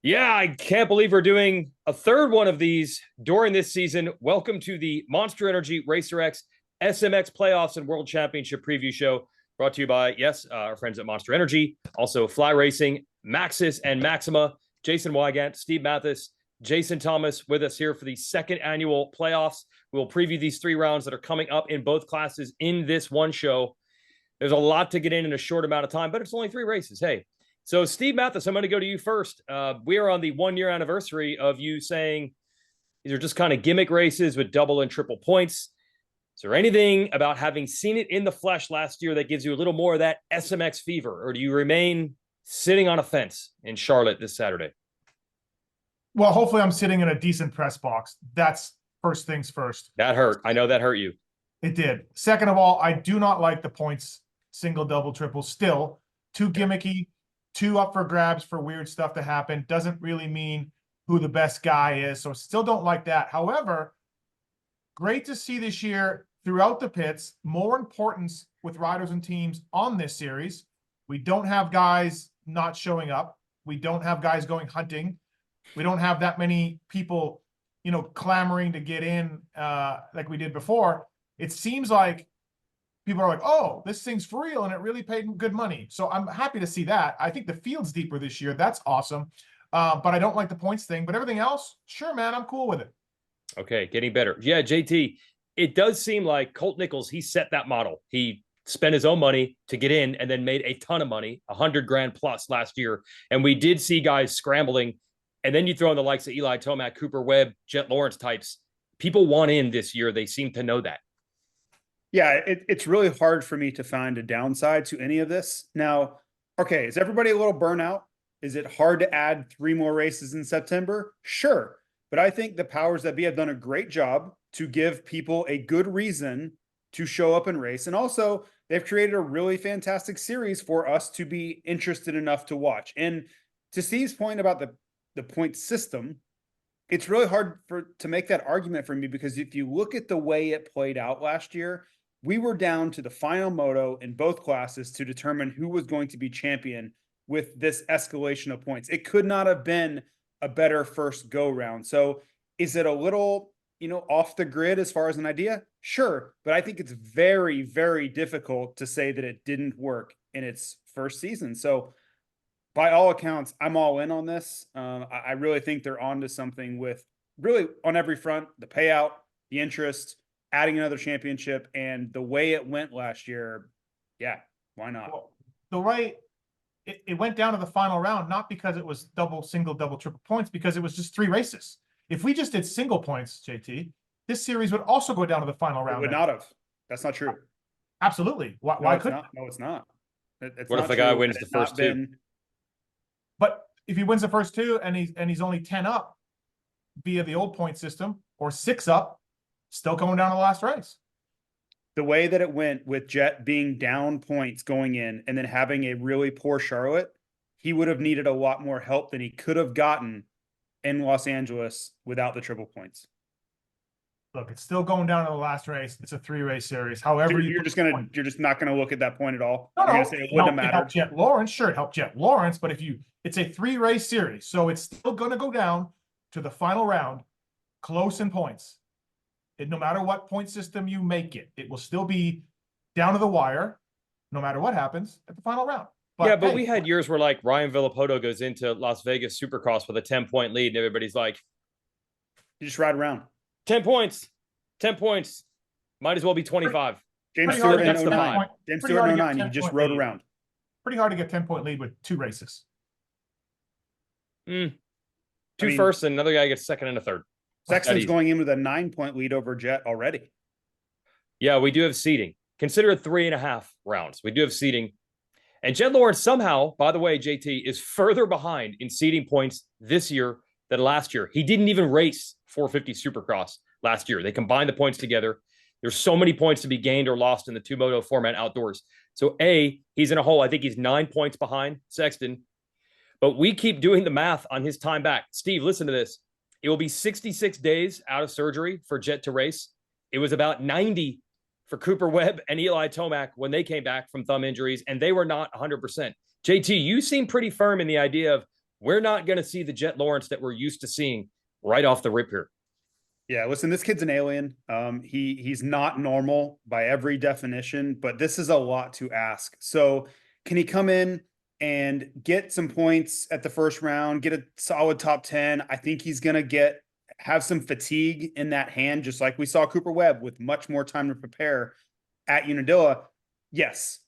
Yeah, I can't believe we're doing a third one of these during this season. Welcome to the Monster Energy Racer X SMX Playoffs and World Championship Preview Show, brought to you by, our friends at Monster Energy, also Fly Racing, Maxxis, and Maxima. Jason Weigandt, Steve Matthes, Jason Thomas with us here for the second annual playoffs. We'll preview these 3 rounds that are coming up in both classes in this one show. There's a lot to get in a short amount of time, but it's only 3 races. Hey, so Steve Matthes, I'm going to go to you first. We are on the 1-year anniversary of you saying these are just kind of gimmick races with double and triple points. Is there anything about having seen it in the flesh last year that gives you a little more of that SMX fever, or do you remain sitting on a fence in Charlotte this Saturday? Well, hopefully I'm sitting in a decent press box. That's first things first. That hurt. I know that hurt you. It did. Second of all, I do not like the points, single, double, triple. Still, too gimmicky, too up for grabs for weird stuff to happen. Doesn't really mean who the best guy is. So still don't like that. However, great to see this year throughout the pits, more importance with riders and teams on this series. We don't have guys not showing up. We don't have guys going hunting. We don't have that many people, clamoring to get in like we did before. It seems like people are like, oh, this thing's for real, and it really paid good money. So I'm happy to see that. I think the field's deeper this year. That's awesome. But I don't like the points thing. But everything else, sure, man, I'm cool with it. Okay, getting better. Yeah, JT, it does seem like Colt Nichols, he set that model. He spent his own money to get in and then made a ton of money, $100,000 plus last year. And we did see guys scrambling. And then you throw in the likes of Eli Tomac, Cooper Webb, Jett Lawrence types. People want in this year. They seem to know that. Yeah, it's really hard for me to find a downside to any of this. Now, okay, is everybody a little burnout? Is it hard to add 3 more races in September? Sure. But I think the powers that be have done a great job to give people a good reason to show up and race. And also, they've created a really fantastic series for us to be interested enough to watch. And to Steve's point about the point system, it's really hard to make that argument for me, because if you look at the way it played out last year, we were down to the final moto in both classes to determine who was going to be champion with this escalation of points. It could not have been a better first go round. So is it a little, off the grid as far as an idea? Sure. But I think it's very, very difficult to say that it didn't work in its first season. So by all accounts, I'm all in on this. I really think they're onto something with really on every front, the payout, the interest, adding another championship, and the way it went last year. Yeah, why not? Well, the way it went down to the final round, not because it was double, single, double, triple points, because it was just 3 races. If we just did single points, JT, this series would also go down to the final round. It would not have. That's not true. Absolutely. Why couldn't? No, it's not. It's what not if the guy wins the first 2? But if he wins the first 2 and he's only 10 up via the old point system, or 6 up, still coming down to the last race. The way that it went with Jett being down points going in and then having a really poor Charlotte, he would have needed a lot more help than he could have gotten in Los Angeles without the triple points. Look, it's still going down to the last race. It's a 3-race series. However, you're just not gonna look at that point at all. No, you're gonna say it wouldn't have mattered. It helped Jett Lawrence. Sure, it helped Jett Lawrence, but it's a 3-race series, so it's still gonna go down to the final round, close in points. No matter what point system you make it, it will still be down to the wire, no matter what happens at the final round. But we had years where like Ryan Villapoto goes into Las Vegas Supercross with a 10-point lead, and everybody's like, you just ride around. 10 points. 10 points. Might as well be 25. James Stewart in 09. James Stewart in 09, you just rode around. Pretty hard to get 10-point lead with 2 races. 2 firsts, and another guy gets second and a third. Sexton's going in with a 9-point lead over Jett already. Yeah, we do have seeding. Consider it 3.5 rounds. We do have seeding. And Jett Lawrence somehow, by the way, JT, is further behind in seeding points this year than last year. He didn't even race 450 Supercross last year. They combined the points together. There's so many points to be gained or lost in the 2-moto format outdoors. So he's in a hole. I think he's 9 points behind Sexton. But we keep doing the math on his time back. Steve, listen to this. It will be 66 days out of surgery for Jett to race. It was about 90 for Cooper Webb and Eli Tomac when they came back from thumb injuries, and they were not 100%. JT, you seem pretty firm in the idea of we're not going to see the Jett Lawrence that we're used to seeing right off the rip here. Yeah, listen, this kid's an alien. He's not normal by every definition, but this is a lot to ask. So can he come in and get some points at the first round, get a solid top 10? I think he's going to have some fatigue in that hand, just like we saw Cooper Webb with much more time to prepare at Unadilla. Yes.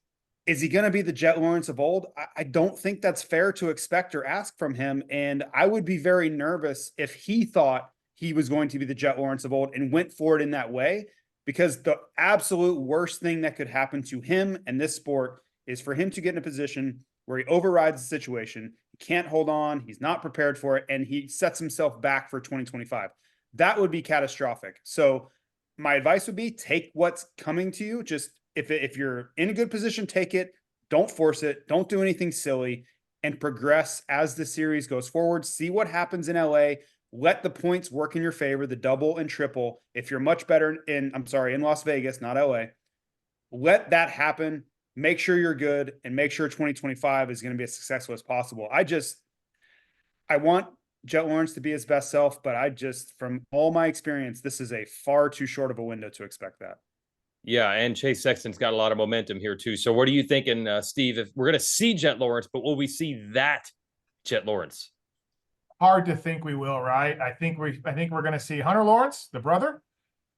Is he going to be the Jett Lawrence of old? I don't think that's fair to expect or ask from him. And I would be very nervous if he thought he was going to be the Jett Lawrence of old and went for it in that way, because the absolute worst thing that could happen to him and this sport is for him to get in a position where he overrides the situation. He can't hold on. He's not prepared for it. And he sets himself back for 2025. That would be catastrophic. So my advice would be take what's coming to you. Just if you're in a good position, take it. Don't force it. Don't do anything silly, and progress as the series goes forward. See what happens in LA. Let the points work in your favor, the double and triple. If you're much better in Las Vegas, not LA, let that happen. Make sure you're good and make sure 2025 is going to be as successful as possible. I want Jett Lawrence to be his best self, but from all my experience, this is a far too short of a window to expect that. Yeah, and Chase Sexton's got a lot of momentum here too. So what are you thinking, Steve? If we're going to see Jett Lawrence, but will we see that Jett Lawrence? Hard to think we will, right? I think we're going to see Hunter Lawrence, the brother,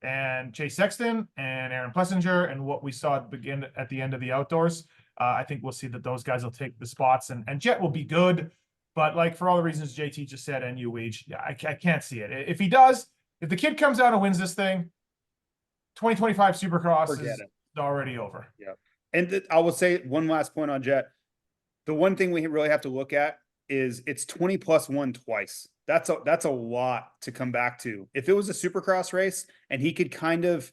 and Chase Sexton and Aaron Plessinger, and what we saw at the end of the outdoors. I think we'll see that those guys will take the spots, and Jett will be good, but like for all the reasons JT just said, and you, Weege, yeah, I can't see it. If the kid comes out and wins this thing, 2025 Supercross is already over. Yeah, and I will say one last point on Jett. The one thing we really have to look at is it's 20+1 twice. That's a lot to come back to. If it was a Supercross race and he could kind of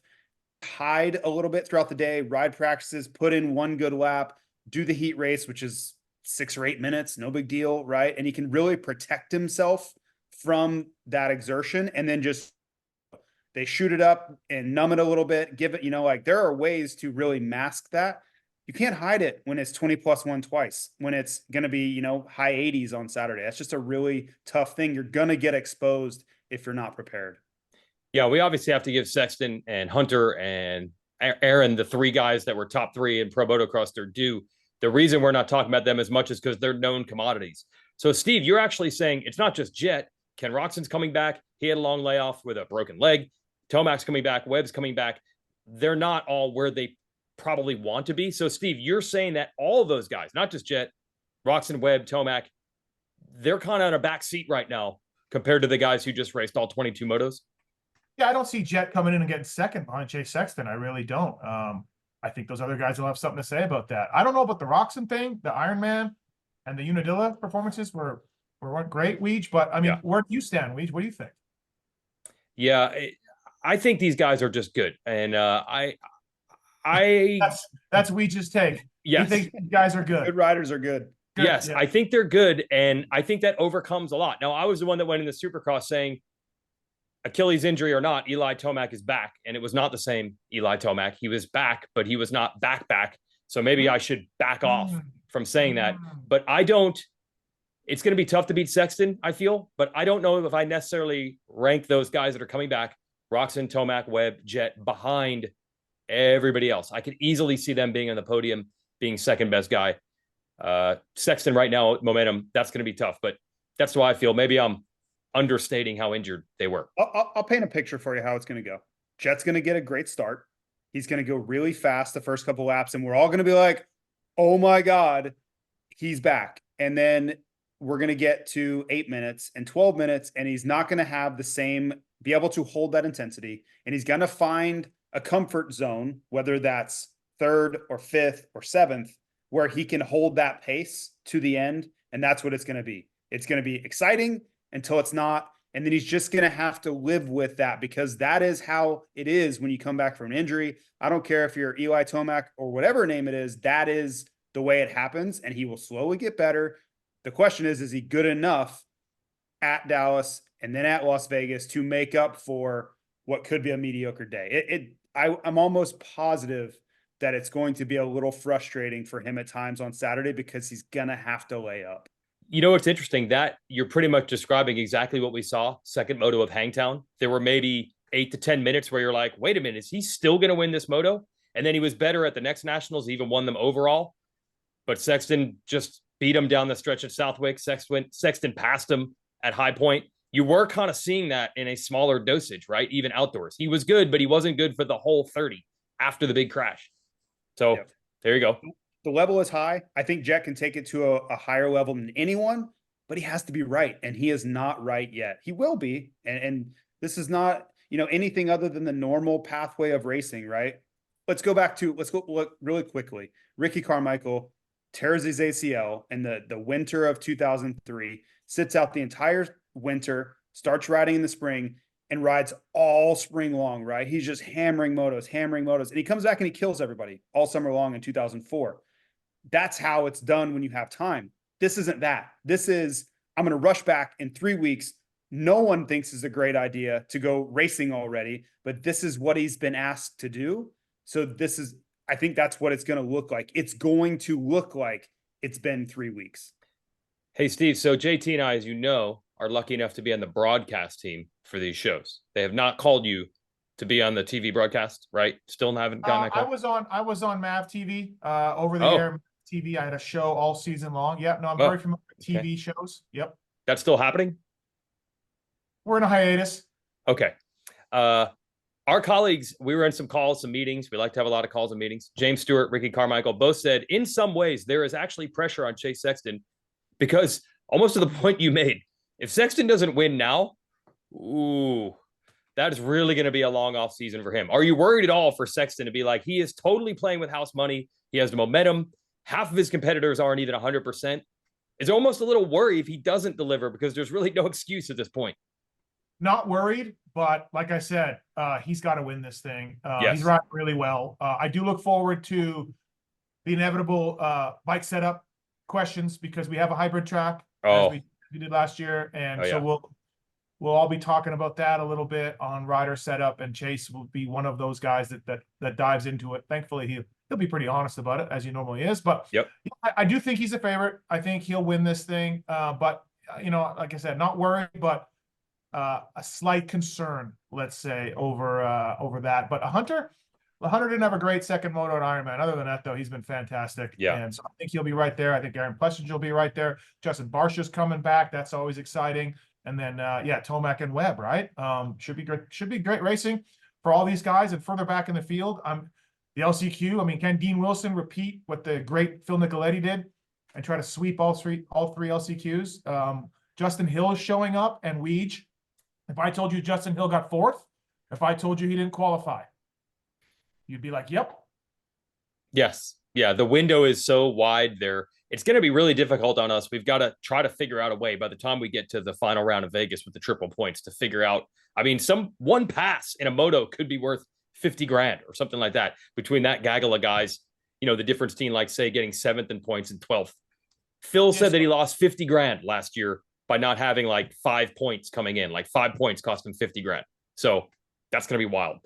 hide a little bit throughout the day, ride practices, put in one good lap, do the heat race, which is 6 or 8 minutes, no big deal, right? And he can really protect himself from that exertion, and then just they shoot it up and numb it a little bit, give it, like there are ways to really mask that. You can't hide it when it's 20+1 twice, when it's going to be, high 80s on Saturday. That's just a really tough thing. You're going to get exposed if you're not prepared. Yeah, we obviously have to give Sexton and Hunter and Aaron, the 3 guys that were top 3 in Pro Motocross, their due. The reason we're not talking about them as much is because they're known commodities. So, Steve, you're actually saying it's not just Jett. Ken Roczen's coming back. He had a long layoff with a broken leg. Tomac's coming back. Webb's coming back. They're not all where they probably want to be. So, Steve, you're saying that all of those guys, not just Jett, Roczen, Webb, Tomac, they're kind of on a back seat right now compared to the guys who just raced all 22 motos? Yeah, I don't see Jett coming in and getting second behind Chase Sexton. I really don't. I think those other guys will have something to say about that. I don't know about the Roczen thing, the Ironman, and the Unadilla performances were great, Weege. But I mean, Where do you stand, Weege? What do you think? Yeah, I think these guys are just good, and that's Weege's take. Yes, you think these guys are good. Good riders are good. Yes, yeah. I think they're good, and I think that overcomes a lot. Now, I was the one that went in the Supercross saying, Achilles injury or not, Eli Tomac is back, and it was not the same Eli Tomac. He was back, but he was not back. So maybe I should back off from saying that. But I don't. It's going to be tough to beat Sexton, I feel, but I don't know if I necessarily rank those guys that are coming back, Roczen, Tomac, Webb, Jett, behind everybody else. I could easily see them being on the podium, being second best guy. Sexton right now, momentum, that's going to be tough, but that's why I feel maybe I'm understating how injured they were. I'll paint a picture for you how it's going to go. Jett's going to get a great start. He's going to go really fast the first couple laps, and we're all going to be like, oh my God, he's back. And then we're going to get to 8 minutes and 12 minutes, and he's not going to have be able to hold that intensity. And he's going to find a comfort zone, whether that's 3rd or 5th or 7th, where he can hold that pace to the end. And that's what it's going to be. It's going to be exciting until it's not. And then he's just going to have to live with that, because that is how it is when you come back from an injury. I don't care if you're Eli Tomac or whatever name it is, that is the way it happens, and he will slowly get better. The question is he good enough at Dallas and then at Las Vegas to make up for what could be a mediocre day? I'm almost positive that it's going to be a little frustrating for him at times on Saturday, because he's going to have to lay up. You know, it's interesting that you're pretty much describing exactly what we saw second moto of Hangtown. There were maybe 8 to 10 minutes where you're like, wait a minute, is he still going to win this moto? And then he was better at the next nationals. He even won them overall. But Sexton just beat him down the stretch at Southwick. Sexton passed him at High Point. You were kind of seeing that in a smaller dosage, right? Even outdoors. He was good, but he wasn't good for the whole 30 after the big crash. So There you go. The level is high. I think Jett can take it to a higher level than anyone, but he has to be right. And he is not right yet. He will be. And this is not, anything other than the normal pathway of racing, right? Let's go look really quickly. Ricky Carmichael tears his ACL in the winter of 2003, sits out the entire winter, starts riding in the spring, and rides all spring long, right? He's just hammering motos. And he comes back and he kills everybody all summer long in 2004. That's how it's done when you have time. This isn't that. This is, I'm going to rush back in 3 weeks. No one thinks it's a great idea to go racing already, but this is what he's been asked to do. So I think that's what it's going to look like. It's going to look like it's been 3 weeks. Hey, Steve. So JT and I, as you know, are lucky enough to be on the broadcast team for these shows. They have not called you to be on the TV broadcast, right? Still haven't gotten that call? I was on Mav TV, over the air TV. I had a show all season long. Yep. No, I'm very familiar with TV shows. Yep. That's still happening? We're in a hiatus. Okay. Our colleagues, we were in some calls, some meetings. We like to have a lot of calls and meetings. James Stewart, Ricky Carmichael both said in some ways there is actually pressure on Chase Sexton because almost to the point you made, if Sexton doesn't win now, that is really going to be a long off season for him. Are you worried at all for Sexton to be like, he is totally playing with house money. He has the momentum. Half of his competitors aren't even 100%. Is almost a little worry if he doesn't deliver because there's really no excuse at this point. Not worried, but like I said, he's got to win this thing. Yes. He's riding really well. I do look forward to the inevitable bike setup questions because we have a hybrid track as we did last year, and we'll all be talking about that a little bit on rider setup, and Chase will be one of those guys that dives into it. Thankfully, he'll be pretty honest about it as he normally is. But I do think he's a favorite. I think he'll win this thing. But like I said, not worried, but a slight concern, let's say, over that. But Hunter didn't have a great second moto at Ironman. Other than that, though, he's been fantastic. Yeah. And so I think he'll be right there. I think Aaron Plessinger will be right there. Justin Barsha's coming back. That's always exciting. And then, Tomac and Webb, right? Should be great. Should be great racing for all these guys. And further back in the field, the LCQ. I mean, can Dean Wilson repeat what the great Phil Nicoletti did and try to sweep all three LCQs? Justin Hill is showing up, and Weege. If I told you Justin Hill got fourth, if I told you he didn't qualify, you'd be like, yep. Yes. Yeah. The window is so wide there. It's going to be really difficult on us. We've got to try to figure out a way by the time we get to the final round of Vegas with the triple points to figure out. I mean, one pass in a moto could be worth 50 grand or something like that between that gaggle of guys. The difference between, like, say, getting 7th in points and 12th. Phil said that he lost 50 grand last year by not having like 5 points coming in. Like 5 points cost him 50 grand. So that's going to be wild.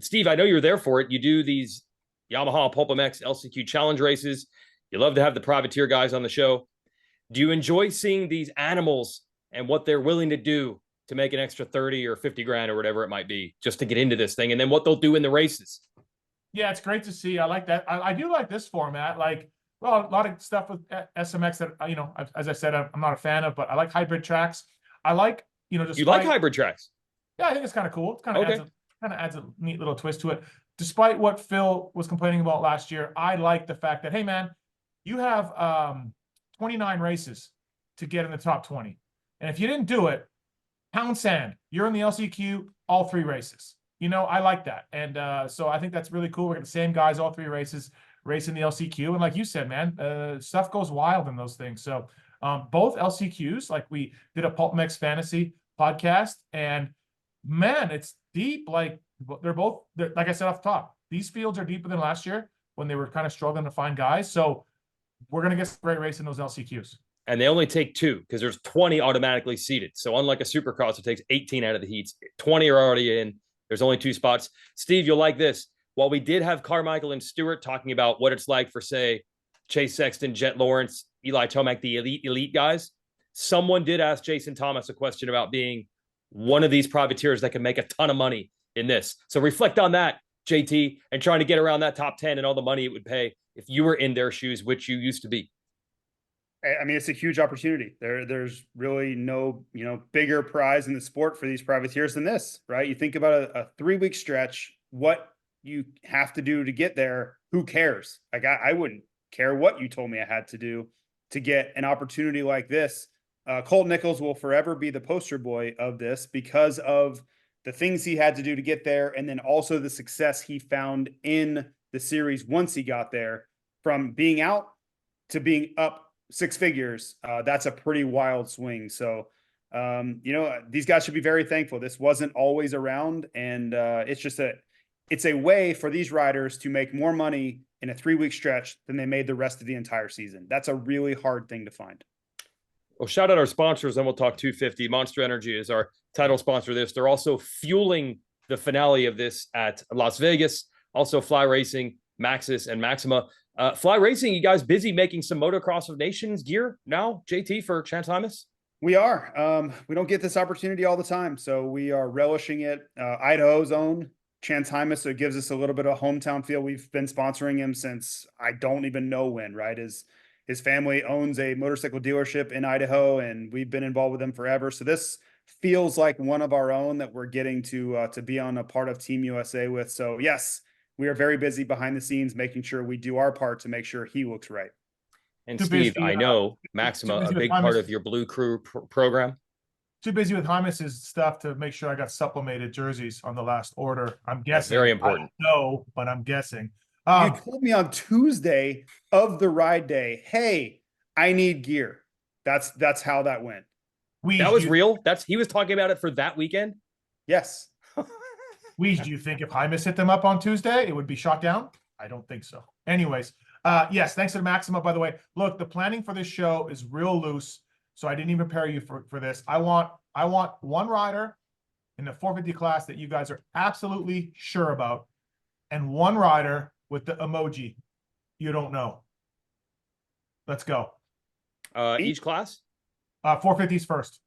Steve, I know you're there for it. You do these Yamaha Pulp MX LCQ challenge races. You love to have the privateer guys on the show. Do you enjoy seeing these animals and what they're willing to do to make an extra 30 or 50 grand or whatever it might be just to get into this thing, and then what they'll do in the races? Yeah, it's great to see. I like that. I do like this format. Like, well, a lot of stuff with SMX that, as I said, I'm not a fan of, but I like hybrid tracks. I like, just you like hybrid tracks. Yeah, I think it's kind of cool. It kind of adds a neat little twist to it. Despite what Phil was complaining about last year, I like the fact that, hey man, you have 29 races to get in the top 20. And if you didn't do it, pound sand, you're in the LCQ all 3 races. I like that. And so I think that's really cool. We're getting the same guys, all 3 races, racing the LCQ. And like you said, man, stuff goes wild in those things. So both LCQs, like we did a Pulp Mix Fantasy podcast, and man, it's deep. Like they're like I said off the top, these fields are deeper than last year when they were kind of struggling to find guys. So we're going to get some great race in those LCQs. And they only take 2 because there's 20 automatically seated. So unlike a Supercross, it takes 18 out of the heats. 20 are already in. There's only 2 spots. Steve, you'll like this. While we did have Carmichael and Stewart talking about what it's like for, say, Chase Sexton, Jett Lawrence, Eli Tomac, the elite guys. Someone did ask Jason Thomas a question about being one of these privateers that can make a ton of money in this. So reflect on that, JT, and trying to get around that top 10 and all the money it would pay if you were in their shoes, which you used to be. I mean, it's a huge opportunity. There's really no, bigger prize in the sport for these privateers than this, right? You think about a 3-week stretch, what you have to do to get there. Who cares? Like I wouldn't care what you told me I had to do to get an opportunity like this. Colt Nichols will forever be the poster boy of this because of the things he had to do to get there. And then also the success he found in the series once he got there, from being out to being up 6 figures. That's a pretty wild swing. So, these guys should be very thankful. This wasn't always around. And it's a way for these riders to make more money in a 3-week stretch than they made the rest of the entire season. That's a really hard thing to find. Well, shout out our sponsors, then we'll talk 250. Monster Energy is our title sponsor of this. They're also fueling the finale of this at Las Vegas. Also Fly Racing, Maxxis, and Maxima. Fly Racing, you guys busy making some Motocross of Nations gear now, JT, for Chance Hymas? We are. We don't get this opportunity all the time, so we are relishing it. Idaho's own Chance Hymas, so it gives us a little bit of a hometown feel. We've been sponsoring him since I don't even know when, right? His family owns a motorcycle dealership in Idaho, and we've been involved with them forever. So this feels like one of our own that we're getting to be on a part of Team USA with. So yes, we are very busy behind the scenes, making sure we do our part to make sure he looks right. And Steve, I know Maxima, a big part of your Blue Crew program. Too busy with Hymas's stuff to make sure I got supplemented jerseys on the last order. I'm guessing. That's very important. No, but I'm guessing. You told me on Tuesday of the ride day, hey, I need gear. That's how that went. That was real. He was talking about it for that weekend. Yes. Do you think if Hymas hit them up on Tuesday, it would be shot down? I don't think so. Anyways, yes, thanks to Maxima, by the way. Look, the planning for this show is real loose, so I didn't even prepare you for this. I want one rider in the 450 class that you guys are absolutely sure about, and one rider with the emoji you don't know. Let's go. Each class? 450s first.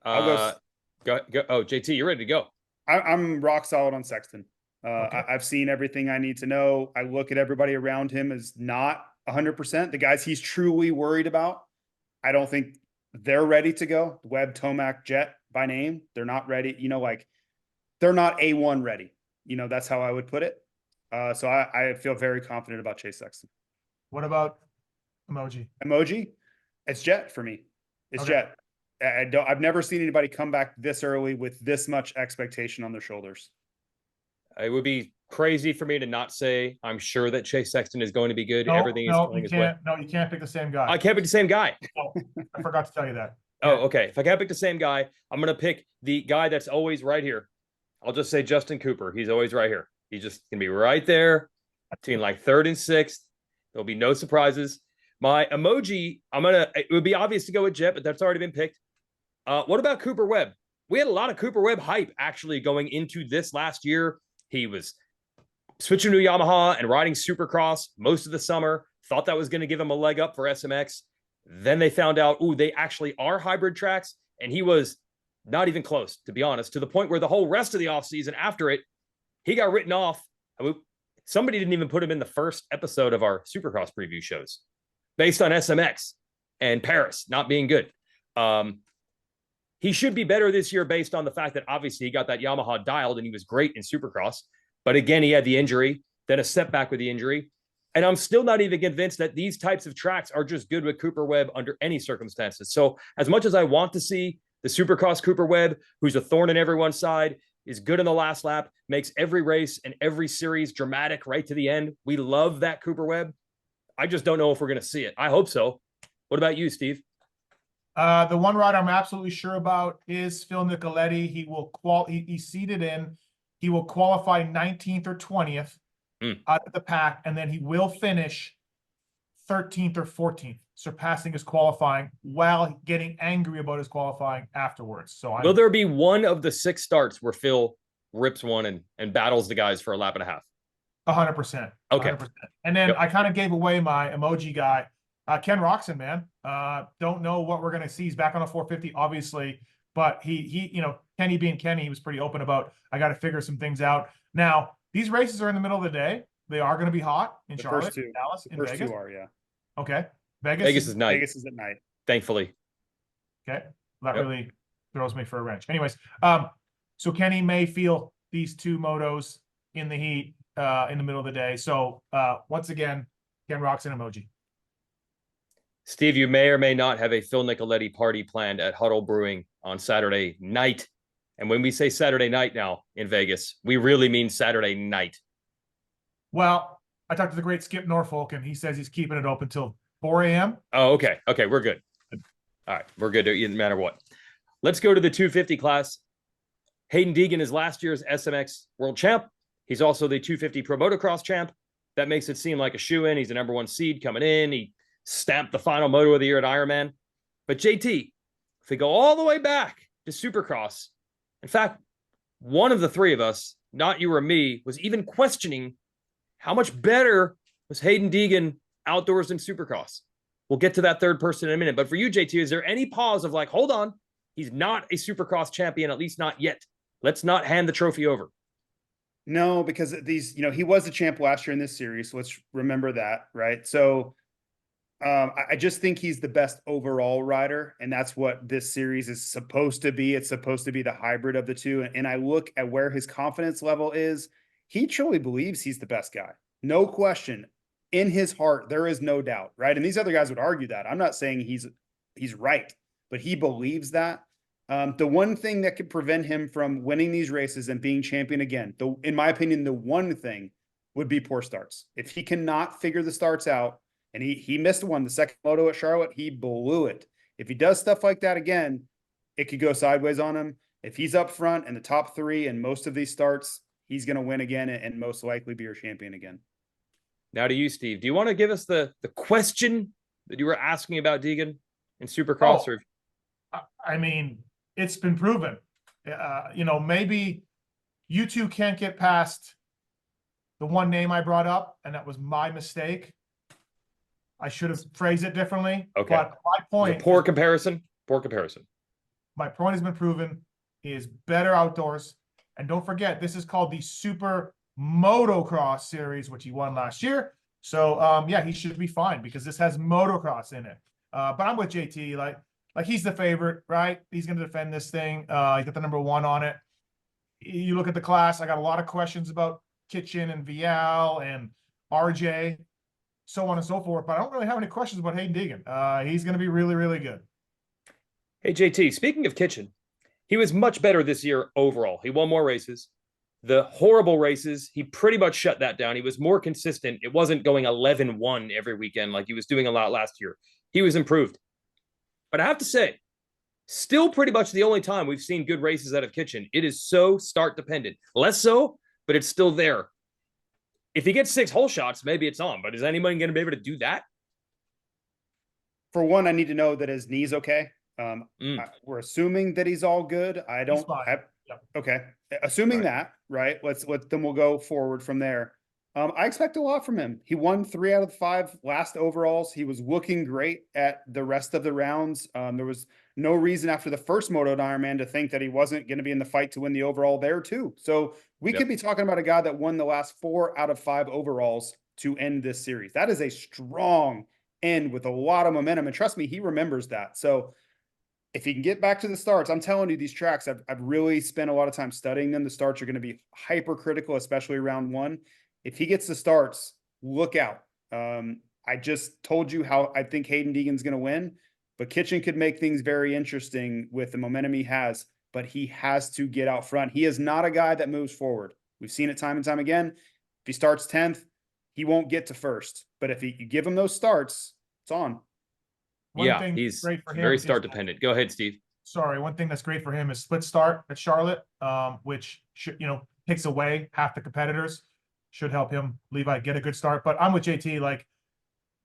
I'll go. Oh, JT, you're ready to go. I'm rock solid on Sexton. Okay. I've seen everything I need to know. I look at everybody around him as not 100%. The guys he's truly worried about, I don't think they're ready to go. Webb, Tomac, Jett by name, they're not ready. They're not A1 ready. That's how I would put it. So I feel very confident about Chase Sexton. What about emoji? Emoji? It's Jett for me. It's Okay. Jett. I've never seen anybody come back this early with this much expectation on their shoulders. It would be crazy for me to not say I'm sure that Chase Sexton is going to be good. No, Everything is going you his can't. way. No, you can't pick the same guy. I can't pick the same guy. Oh, I forgot to tell you that. Oh, okay. If I can't pick the same guy, I'm going to pick the guy that's always right here. I'll just say Justin Cooper. He's always right here. He's just going to be right there between like 3rd and 6th. There'll be no surprises. My emoji, it would be obvious to go with Jett, but that's already been picked. What about Cooper Webb? We had a lot of Cooper Webb hype actually going into this last year. He was switching to Yamaha and riding Supercross most of the summer. Thought that was going to give him a leg up for SMX. Then they found out, they actually are hybrid tracks. And he was not even close, to be honest, to the point where the whole rest of the offseason after it, he got written off. Somebody didn't even put him in the first episode of our Supercross preview shows based on SMX and Paris not being good. He should be better this year based on the fact that obviously he got that Yamaha dialed and he was great in Supercross. But again, he had the injury, then a setback with the injury. And I'm still not even convinced that these types of tracks are just good with Cooper Webb under any circumstances. So as much as I want to see the Supercross Cooper Webb, who's a thorn in everyone's side, is good in the last lap, makes every race and every series dramatic right to the end. We love that Cooper Webb. I just don't know if we're going to see it. I hope so. What about you, Steve? The one rider I'm absolutely sure about is Phil Nicoletti. He will he's seated in. He will qualify 19th or 20th out of the pack, and then he will finish 13th or 14th, surpassing his qualifying while getting angry about his qualifying afterwards. So will there be one of the 6 starts where Phil rips one and battles the guys for a lap and a half? 100%. Okay. 100%. And then I kind of gave away my emoji guy. Ken Roxon, man. Don't know what we're going to see. He's back on a 450, obviously, but he, Kenny being Kenny, he was pretty open about, I got to figure some things out. Now, these races are in the middle of the day. They are going to be hot in Charlotte, Dallas, in Vegas. Two are, yeah. Okay. Vegas is night. Vegas is at night. Thankfully. Okay. That really throws me for a wrench. Anyways, so Kenny may feel these two motos in the heat in the middle of the day. So once again, Ken Roxon emoji. Steve, you may or may not have a Phil Nicoletti party planned at Huddle Brewing on Saturday night. And when we say Saturday night now in Vegas, we really mean Saturday night. Well, I talked to the great Skip Norfolk, and he says he's keeping it open till 4 a.m. Oh, okay. Okay, we're good. All right, we're good no matter what. Let's go to the 250 class. Haiden Deegan is last year's SMX world champ. He's also the 250 Pro Motocross champ. That makes it seem like a shoe-in. He's the #1 seed coming in. He stamped the final moto of the year at Ironman. But JT, if we go all the way back to Supercross, in fact, one of the three of us, not you or me, was even questioning how much better was Haiden Deegan outdoors than Supercross. We'll get to that third person in a minute. But for you, JT, is there any pause of like, hold on, he's not a Supercross champion, at least not yet. Let's not hand the trophy over. No, because these, he was the champ last year in this series. So let's remember that, right? So I just think he's the best overall rider, and that's what this series is supposed to be. It's supposed to be the hybrid of the two. And I look at where his confidence level is. He truly believes he's the best guy. No question. In his heart, there is no doubt, right? And these other guys would argue that. I'm not saying he's right, but he believes that. The one thing that could prevent him from winning these races and being champion again, in my opinion, the one thing would be poor starts. If he cannot figure the starts out, and he missed one, the second moto at Charlotte, he blew it. If he does stuff like that again, it could go sideways on him. If he's up front in the top three in most of these starts, he's going to win again and most likely be your champion again. Now to you, Steve. Do you want to give us the question that you were asking about Deegan in Supercross? I mean, it's been proven. Maybe you two can't get past the one name I brought up, and that was my mistake. I should have phrased it differently. Okay. But my point. Poor comparison. My point has been proven. He is better outdoors. And don't forget, this is called the Super Motocross series, which he won last year. So he should be fine because this has motocross in it. But I'm with JT. Like he's the favorite, right? He's going to defend this thing. He got the #1 on it. You look at the class. I got a lot of questions about Kitchen and Vialle and RJ, so on and so forth. But I don't really have any questions about Haiden Deegan. He's going to be really, really good. Hey, JT, speaking of Kitchen, he was much better this year overall. He won more races. The horrible races, he pretty much shut that down. He was more consistent. It wasn't going 11-1 every weekend like he was doing a lot last year. He was improved. But I have to say, still pretty much the only time we've seen good races out of Kitchen. It is so start dependent. Less so, but it's still there. If he gets 6 hole shots, maybe it's on. But is anyone going to be able to do that? For one, I need to know that his knee's okay. We're assuming that he's all good. I don't. Okay. Assuming that, right? Then we'll go forward from there. I expect a lot from him. He won 3 out of 5 last overalls. He was looking great at the rest of the rounds. There was no reason after the first Moto Ironman to think that he wasn't going to be in the fight to win the overall there too. So we could be talking about a guy that won the last 4 out of 5 overalls to end this series. That is a strong end with a lot of momentum. And trust me, he remembers that. So if he can get back to the starts, I'm telling you, these tracks, I've really spent a lot of time studying them. The starts are going to be hypercritical, especially round 1. If he gets the starts, look out. I just told you how I think Haiden Deegan's going to win, but Kitchen could make things very interesting with the momentum he has, but he has to get out front. He is not a guy that moves forward. We've seen it time and time again. If he starts 10th, he won't get to first, but if you give him those starts, it's on. He's very start dependent. Go ahead, Steve. Sorry. One thing that's great for him is split start at Charlotte, which should, takes away half the competitors. Should help him, Levi, get a good start. But I'm with JT, like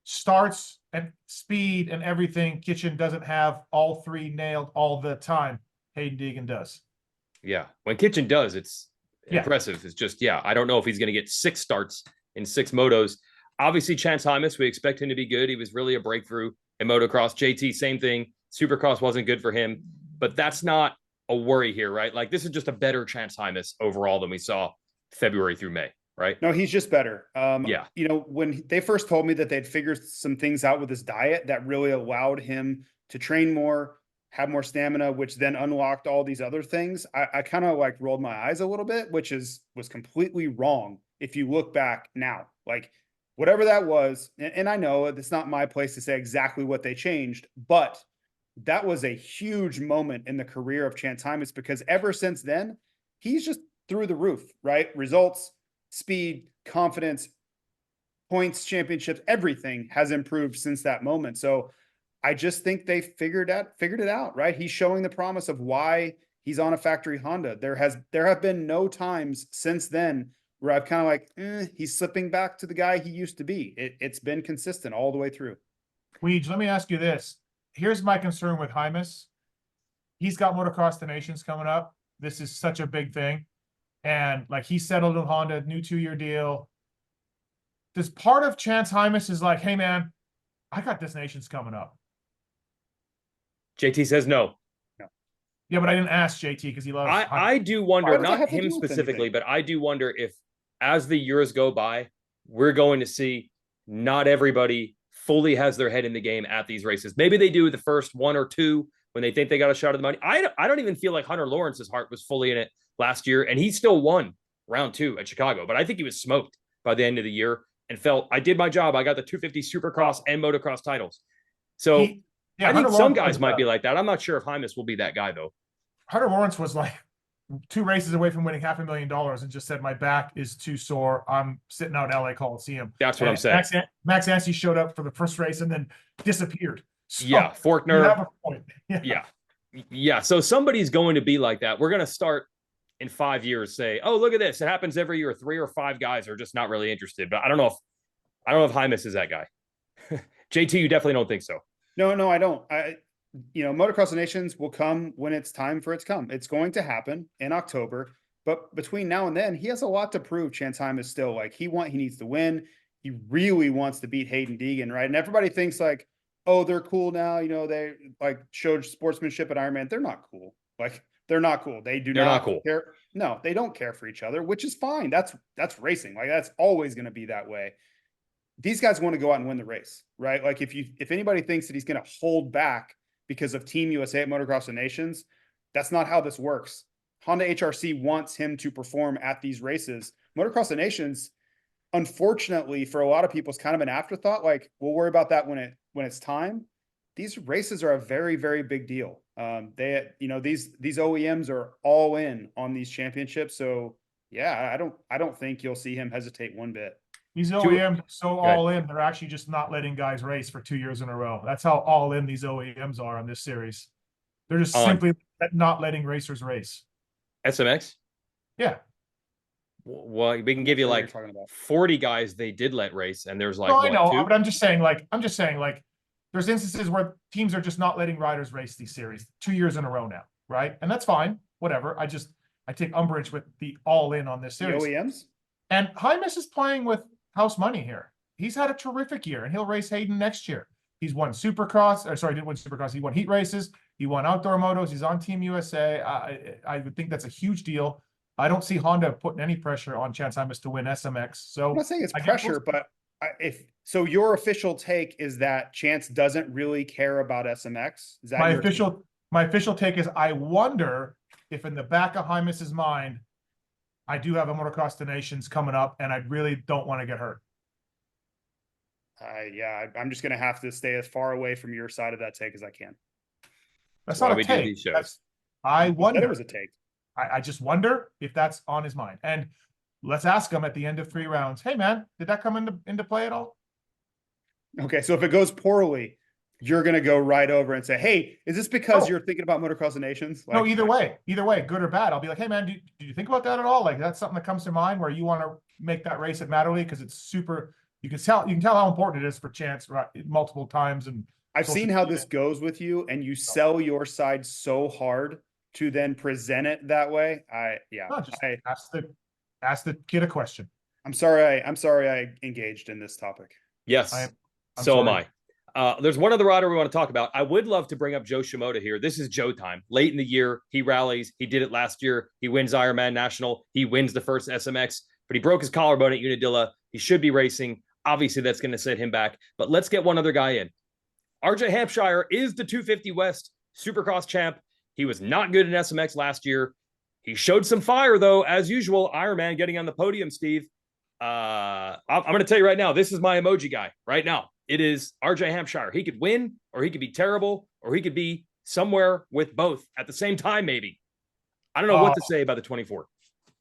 starts and speed and everything. Kitchen doesn't have all 3 nailed all the time. Haiden Deegan does. Yeah. When Kitchen does, it's impressive. It's just, I don't know if he's going to get 6 starts in 6 motos. Obviously, Chance Hymas, we expect him to be good. He was really a breakthrough in motocross. JT, same thing. Supercross wasn't good for him, but that's not a worry here, right? Like, this is just a better Chance Hymas overall than we saw February through May, right? No, he's just better. Yeah. You know, when they first told me that they'd figured some things out with his diet that really allowed him to train more, have more stamina, which then unlocked all these other things, I kind of like rolled my eyes a little bit, which was completely wrong if you look back now. Like, whatever that was, and I know it's not my place to say exactly what they changed, but that was a huge moment in the career of Chance Hymas, because ever since then, he's just through the roof, right? Results, speed, confidence, points, championships, everything has improved since that moment. So I just think they figured it out, right? He's showing the promise of why he's on a factory Honda. There have been no times since then where I've kind of like, he's slipping back to the guy he used to be. It's been consistent all the way through. Weege, let me ask you this. Here's my concern with Hymas. He's got Motocross the Nations coming up. This is such a big thing. And like, he settled in Honda, new 2-year deal. Does part of Chance Hymas is like, hey man, I got this Nations coming up? JT says no. Yeah, but I didn't ask JT because he loves. I do wonder, not him specifically, but I do wonder if as the years go by, we're going to see not everybody fully has their head in the game at these races. Maybe they do the first 1 or 2 when they think they got a shot at the money. I don't even feel like Hunter Lawrence's heart was fully in it last year, and he still won round 2 at Chicago. But I think he was smoked by the end of the year and felt, I did my job. I got the 250 Supercross and motocross titles. So I think some guys might be like that. I'm not sure if Hymas will be that guy, though. Hunter Lawrence was like 2 races away from winning $500,000 and just said, my back is too sore. I'm sitting out in LA Coliseum. That's what I'm saying. Max Anstey showed up for the first race and then disappeared. So yeah, Forkner. You have a point. Yeah. So somebody's going to be like that. We're going to start in 5 years, say, oh, look at this. It happens every year. 3 or 5 guys are just not really interested. But I don't know if Hymas is that guy. JT, you definitely don't think so. No, I don't. Motocross of Nations will come when it's time for it to come. It's going to happen in October, but between now and then, he has a lot to prove. Chance Hymas is still like, he needs to win. He really wants to beat Haiden Deegan, right? And everybody thinks like, oh, they're cool now. You know, they like showed sportsmanship at Ironman. They're not cool. Like, they're not cool. They're not cool. No, they don't care for each other, which is fine. That's racing. Like, that's always going to be that way. These guys want to go out and win the race, right? Like, if anybody thinks that he's going to hold back because of Team USA at Motocross of Nations, that's not how this works. Honda HRC wants him to perform at these races. Motocross of Nations, unfortunately, for a lot of people, is kind of an afterthought. Like, we'll worry about that when it's time. These races are a very, very big deal. These OEMs are all in on these championships. So yeah, I don't think you'll see him hesitate one bit. These OEMs are so all in, they're actually just not letting guys race for 2 years in a row. That's how all in these OEMs are on this series. They're just simply not letting racers race. SMX? Yeah. Well, we can give you like 40 guys they did let race, and there's like, I know, but I'm just saying, there's instances where teams are just not letting riders race these series 2 years in a row now, right? And that's fine, whatever. I take umbrage with the all in on this series. The OEMs? And Hymas is playing with house money here. He's had a terrific year, and he'll race Haiden next year. He's won Supercross, didn't win Supercross. He won heat races. He won outdoor motos. He's on Team USA. I would think that's a huge deal. I don't see Honda putting any pressure on Chance Hymas to win SMX. So I'm not saying it's pressure, but your official take is that Chance doesn't really care about SMX. Is that my official take is, I wonder if in the back of Hymas's mind, I do have a Motocross the Nations coming up, and I really don't want to get hurt. I'm just going to have to stay as far away from your side of that take as I can. That's not a take. I wonder. It was a take. I just wonder if that's on his mind. And let's ask him at the end of 3 rounds, hey, man, did that come into play at all? Okay, so if it goes poorly, you're going to go right over and say, hey, is this because you're thinking about Motocross of Nations? No, either way, good or bad. I'll be like, hey, man, did you think about that at all? Like, that's something that comes to mind where you want to make that race at Matterley because it's super. You can tell how important it is for Chance, right, multiple times. And I've seen how this goes with you, and you sell your side so hard to then present it that way. Ask the kid a question. I'm sorry I engaged in this topic. Yes, I'm so am sorry. I. There's one other rider we want to talk about. I would love to bring up Joe Shimoda here. This is Joe time. Late in the year, he rallies. He did it last year. He wins Ironman National. He wins the first SMX, but he broke his collarbone at Unadilla. He should be racing. Obviously, that's going to set him back. But let's get one other guy in. RJ Hampshire is the 250 West Supercross champ. He was not good in SMX last year. He showed some fire, though, as usual. Ironman getting on the podium, Steve. I'm going to tell you right now, this is my emoji guy right now. It is RJ Hampshire. He could win, or he could be terrible, or he could be somewhere with both at the same time, maybe. I don't know what to say about the 24.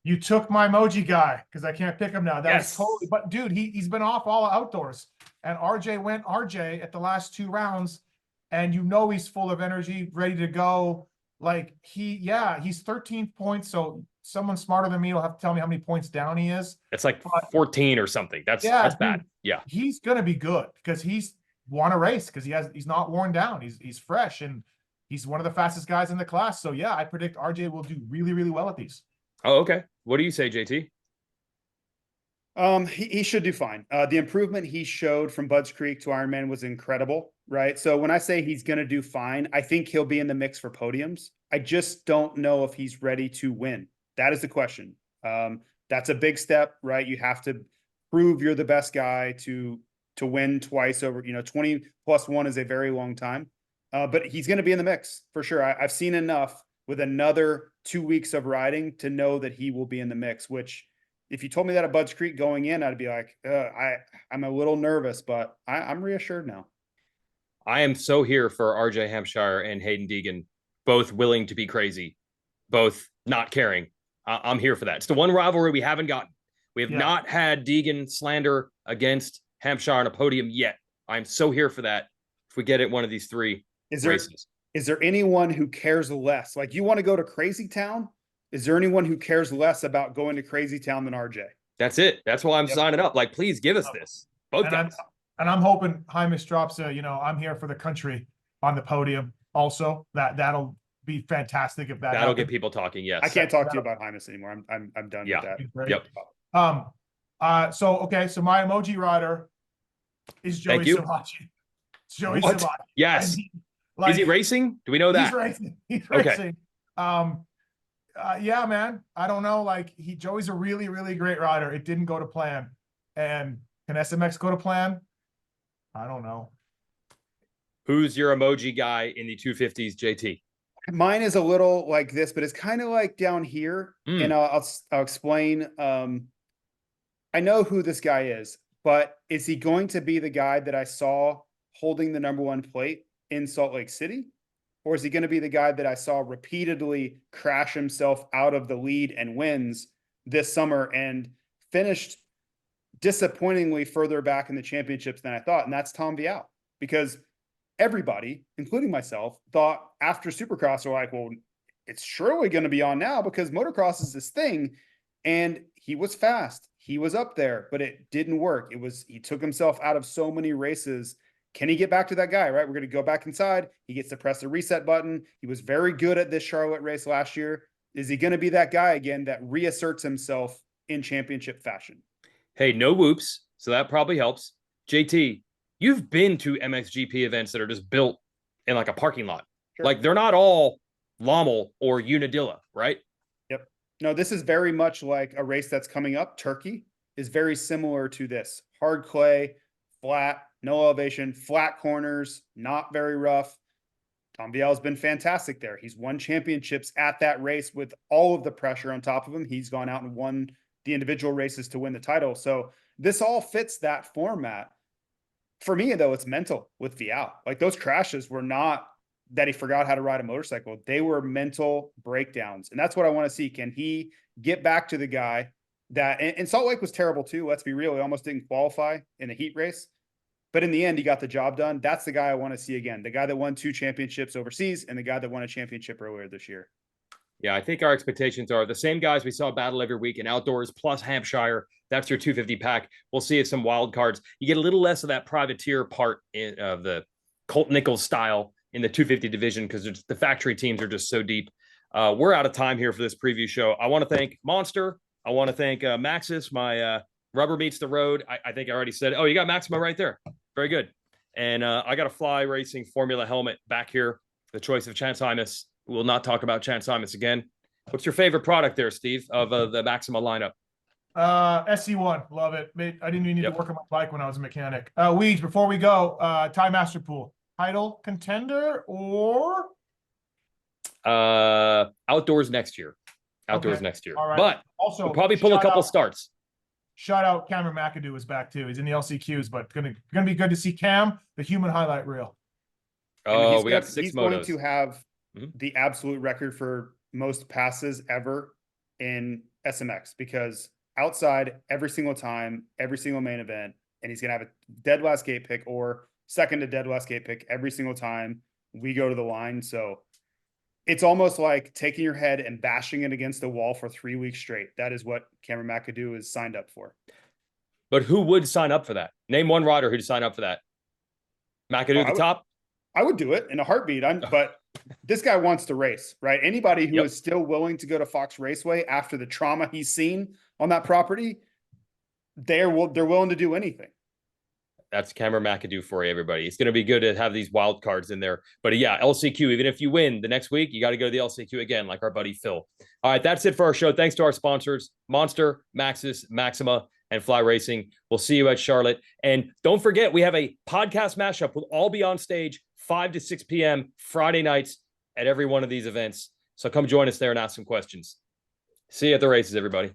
You took my emoji guy because I can't pick him now. That's Yes. totally. But dude, he's been off all outdoors, and RJ went RJ at the last 2 rounds, and he's full of energy, ready to go. Like he's 13th points. So someone smarter than me will have to tell me how many points down he is. It's like 14 or something. That's bad. Yeah, he's gonna be good because he's won a race because he's not worn down. He's fresh and he's one of the fastest guys in the class. So yeah, I predict RJ will do really, really well at these. Oh, okay. What do you say, JT? He should do fine. The improvement he showed from Budds Creek to Ironman was incredible, right? So when I say he's going to do fine, I think he'll be in the mix for podiums. I just don't know if he's ready to win. That is the question. That's a big step, right? You have to prove you're the best guy to win twice over, 20 plus 1 is a very long time. But he's going to be in the mix for sure. I've seen enough with another 2 weeks of riding to know that he will be in the mix, which if you told me that at Budds Creek going in, I'd be like, I'm a little nervous, but I'm reassured now. I am so here for RJ Hampshire and Haiden Deegan, both willing to be crazy, both not caring. I'm here for that. It's the one rivalry we haven't gotten. We have not had Deegan slander against Hampshire on a podium yet. I'm so here for that. If we get it one of these 3 races. Is there anyone who cares less? Like, you want to go to Crazy Town? Is there anyone who cares less about going to Crazy Town than RJ? That's it. That's why I'm signing up. Like, please give us this. Both guys. I'm hoping Hymas drops I'm here for the country on the podium. Also, that'll be fantastic if that'll get people talking. Yes. I can't talk to you about Hymas anymore. I'm done with that. Yep. So my emoji rider is Joey Savachi. It's Joey Savachi. Yes. Is he racing? Do we know that? He's racing. He's racing. Yeah, man. I don't know. Like Joey's a really, really great rider. It didn't go to plan. And can SMX go to plan? I don't know. Who's your emoji guy in the 250s, JT? Mine is a little like this, but it's kind of like down here. And I'll explain. I know who this guy is, but is he going to be the guy that I saw holding the #1 plate in Salt Lake City? Or is he going to be the guy that I saw repeatedly crash himself out of the lead and wins this summer and finished disappointingly further back in the championships than I thought? And that's Tom Vialle, because everybody, including myself, thought after Supercross, they're like, well, it's surely going to be on now because motocross is this thing. And he was fast. He was up there, but it didn't work. He took himself out of so many races. Can he get back to that guy, right? We're going to go back inside. He gets to press the reset button. He was very good at this Charlotte race last year. Is he going to be that guy again that reasserts himself in championship fashion? Hey, no whoops. So that probably helps. JT, you've been to MXGP events that are just built in like a parking lot. Sure. Like they're not all Lommel or Unadilla, right? Yep. No, this is very much like a race that's coming up. Turkey is very similar to this. Hard clay, flat, no elevation, flat corners, not very rough. Tom Vialle has been fantastic there. He's won championships at that race with all of the pressure on top of him. He's gone out and won the individual races to win the title. So this all fits that format. For me, though, it's mental with Vialle. Like those crashes were not that he forgot how to ride a motorcycle. They were mental breakdowns. And that's what I want to see. Can he get back to the guy that, and Salt Lake was terrible too. Let's be real. He almost didn't qualify in the heat race. But in the end, he got the job done. That's the guy I want to see again. The guy that won 2 championships overseas and the guy that won a championship earlier this year. Yeah, I think our expectations are the same guys we saw battle every week in outdoors plus Hampshire. That's your 250 pack. We'll see some wild cards. You get a little less of that privateer part of the Colt Nichols style in the 250 division because the factory teams are just so deep. We're out of time here for this preview show. I want to thank Monster. I want to thank Maxxis, my rubber meets the road. I think I already said, oh, you got Maxima right there. Very good. And I got a Fly Racing Formula helmet back here. The choice of Chance Hymas. We'll not talk about Chance Hymas again. What's your favorite product there, Steve, of the Maxima lineup? SC1, love it. I didn't even need to work on my bike when I was a mechanic. Weege, before we go, Tie Master Pool. Title contender or outdoors next year. Outdoors next year. All right. But also we'll probably pull a couple starts. Shout out Cameron McAdoo is back too. He's in the LCQs, but gonna be good to see Cam, the human highlight reel. Oh, we got 6 he's motos. Going to have the absolute record for most passes ever in SMX, because outside every single time, every single main event, and he's going to have a dead last gate pick or second to dead last gate pick every single time we go to the line. So it's almost like taking your head and bashing it against the wall for 3 weeks straight. That is what Cameron McAdoo is signed up for. But who would sign up for that? Name one rider who'd sign up for that. McAdoo at the top? I would do it in a heartbeat. But this guy wants to race, right? Anybody who is still willing to go to Fox Raceway after the trauma he's seen on that property, they're willing to do anything. That's Cameron McAdoo for you, everybody. It's going to be good to have these wild cards in there. But yeah, LCQ, even if you win the next week, you got to go to the LCQ again, like our buddy Phil. All right, that's it for our show. Thanks to our sponsors, Monster, Maxxis, Maxima, and Fly Racing. We'll see you at Charlotte. And don't forget, we have a podcast mashup. We'll all be on stage 5 to 6 p.m. Friday nights at every one of these events. So come join us there and ask some questions. See you at the races, everybody.